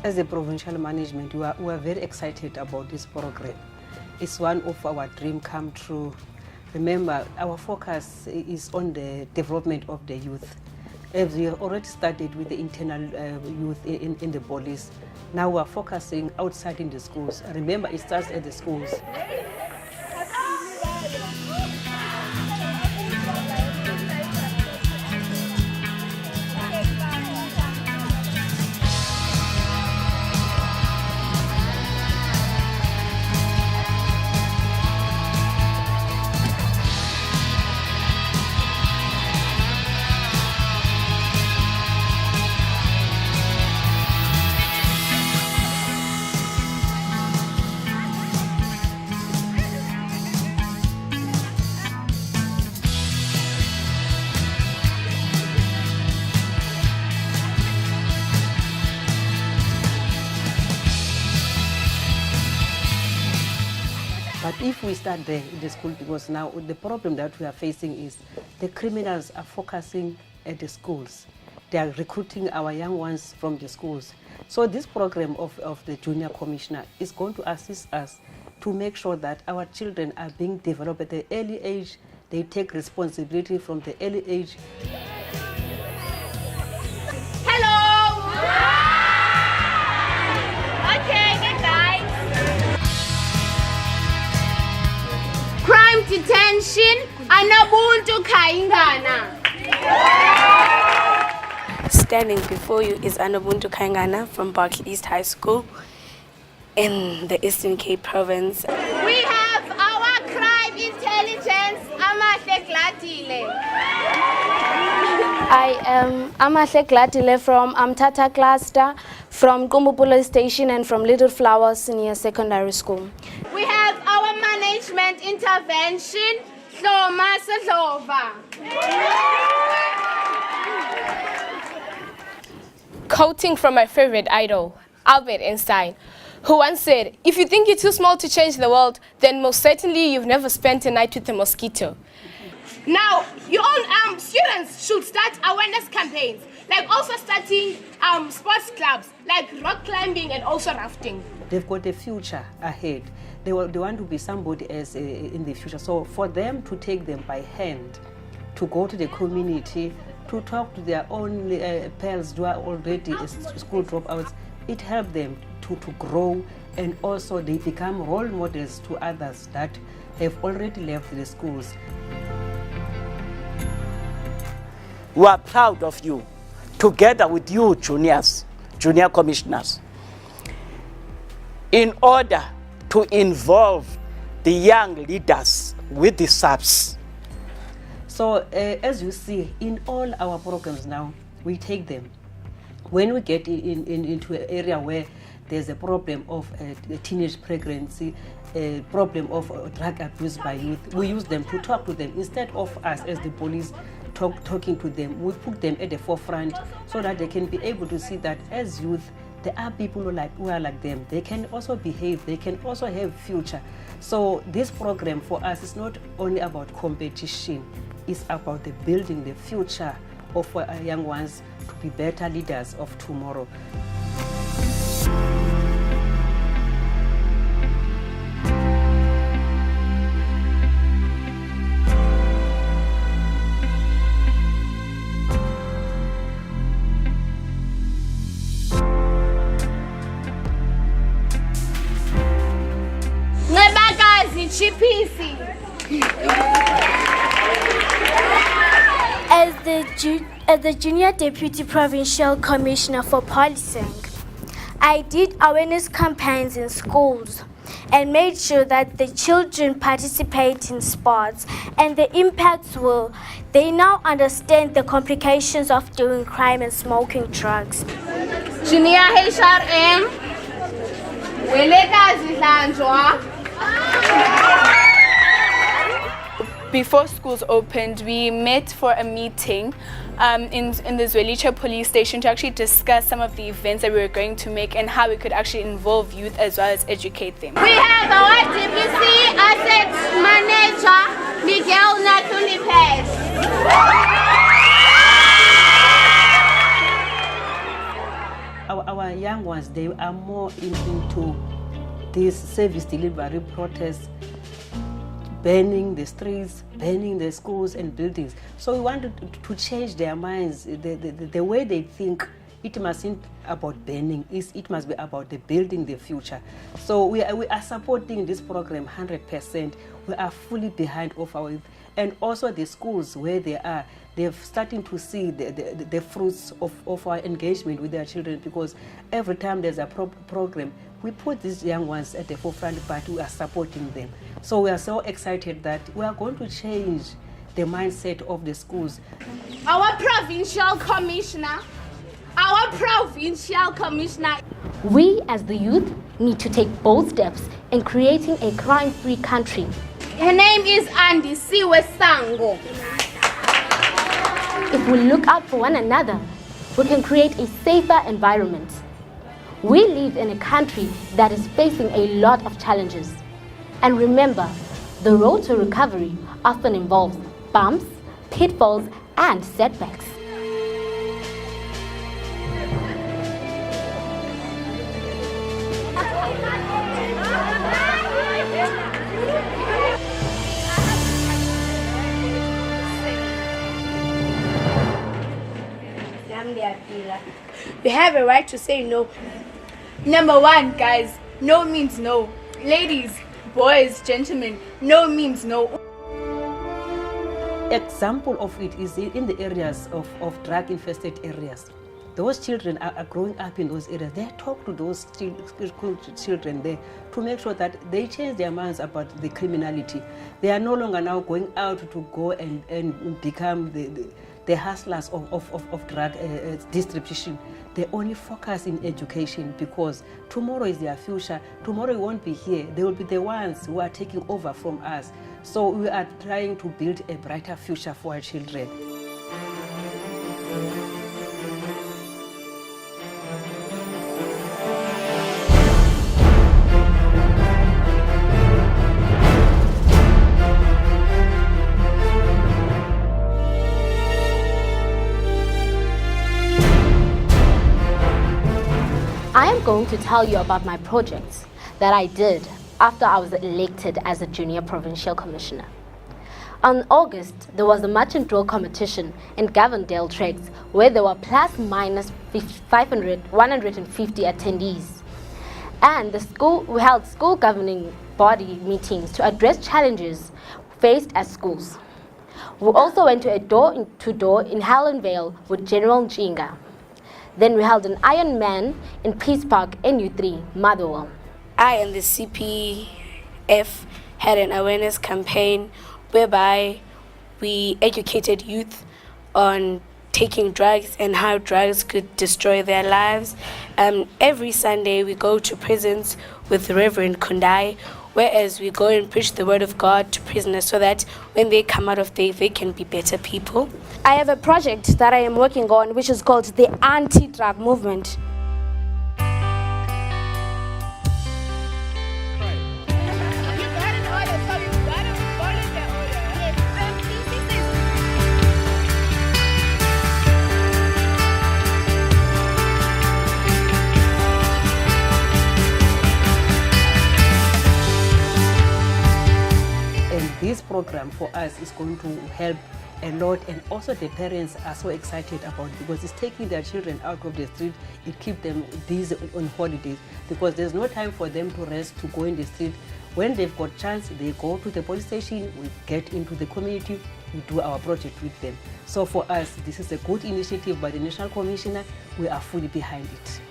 As a provincial management, we are very excited about this program. It's one of our dream come true. Remember, our focus is on the development of the youth. As we have already started with the internal youth in the police, now we are focusing outside in the schools. Remember, it starts at the schools. But if we start there in the school, because now the problem that we are facing is the criminals are focusing at the schools. They are recruiting our young ones from the schools. So this program of the Junior Commissioner is going to assist us to make sure that our children are being developed at the early age. They take responsibility from the early age. Detention, anobuntu kaingana. Standing before you is Anobuntu Kaingana from Barkley East High School in the Eastern Cape Province. We have our crime intelligence, Amahle Gladile. I am Amahle Gladile from Amtata Cluster, from Kumbu Police Station and from Little Flower Senior Secondary School. We have our management intervention, Hloma Sadlova. Quoting from my favorite idol, Albert Einstein, who once said, "If you think you're too small to change the world, then most certainly you've never spent a night with a mosquito." Now, your own students should start awareness campaigns, like also starting sports clubs, like rock climbing and also rafting. They've got a future ahead. They want to be somebody else in the future. So for them to take them by hand, to go to the community, to talk to their own pals who are already school dropouts, it helps them to grow, and also they become role models to others that have already left the schools. We are proud of you, together with you junior commissioners, in order to involve the young leaders with the SAPS. So as you see, in all our programs now, we take them. When we get into an area where there's a problem of teenage pregnancy, a problem of drug abuse by youth, we use them to talk to them. Instead of us as the police talking to them, we put them at the forefront so that they can be able to see that as youth, there are people who are like them. They can also behave, they can also have future. So this program for us is not only about competition, it's about the building the future of our young ones to be better leaders of tomorrow. As the Junior Deputy Provincial Commissioner for Policing, I did awareness campaigns in schools and made sure that the children participate in sports, and the impacts were they now understand the complications of doing crime and smoking drugs. Junior HRM, Welekazi Hlanjwa. Before schools opened, we met for a meeting in the Zwelicha police station to actually discuss some of the events that we were going to make and how we could actually involve youth as well as educate them. We have our DPC Asset Manager, Miguel Natulipes. our young ones, they are more into this service delivery protest, burning the streets, burning the schools and buildings. So we wanted to change their minds, the way they think. It mustn't about burning, it must be about the building the future. So we are supporting this program 100%. We are fully behind of our youth. And also the schools where they are, they're starting to see the fruits of our engagement with their children, because every time there's a program, we put these young ones at the forefront, but we are supporting them. So we are so excited that we are going to change the mindset of the schools. Our provincial commissioner, We as the youth need to take bold steps in creating a crime-free country. her name is Andisiwe Sango. If we look out for one another, we can create a safer environment. We live in a country that is facing a lot of challenges. And remember, the road to recovery often involves bumps, pitfalls, and setbacks. You have a right to say no. Number one, guys, no means no. Ladies, boys, gentlemen, no means no. Example of it is in the areas of drug-infested areas. Those children are growing up in those areas. They talk to those children there to make sure that they change their minds about the criminality. They are no longer now going out to go and become the hustlers of drug distribution. They only focus in education, because tomorrow is their future. Tomorrow we won't be here. They will be the ones who are taking over from us. So we are trying to build a brighter future for our children. I am going to tell you about my projects that I did after I was elected as a junior provincial commissioner. On August, there was a march and drill competition in Gavendale tracks where there were plus minus 150 attendees. And we held school governing body meetings to address challenges faced at schools. We also went to a door-to-door in Hallandale with General Njinga. Then we held an Iron Man in Peace Park, NU3, Motherwell. I and the CPF had an awareness campaign whereby we educated youth on taking drugs and how drugs could destroy their lives. Every Sunday we go to prisons with Reverend Kundai, whereas we go and preach the word of God to prisoners so that when they come out of there, they can be better people. I have a project that I am working on which is called the Anti-Drug Movement. This program for us is going to help a lot, and also the parents are so excited about it, because it's taking their children out of the street. It keeps them busy on holidays, because there's no time for them to rest, to go in the street. When they've got chance, they go to the police station, we get into the community, we do our project with them. So for us, this is a good initiative by the National Commissioner. We are fully behind it.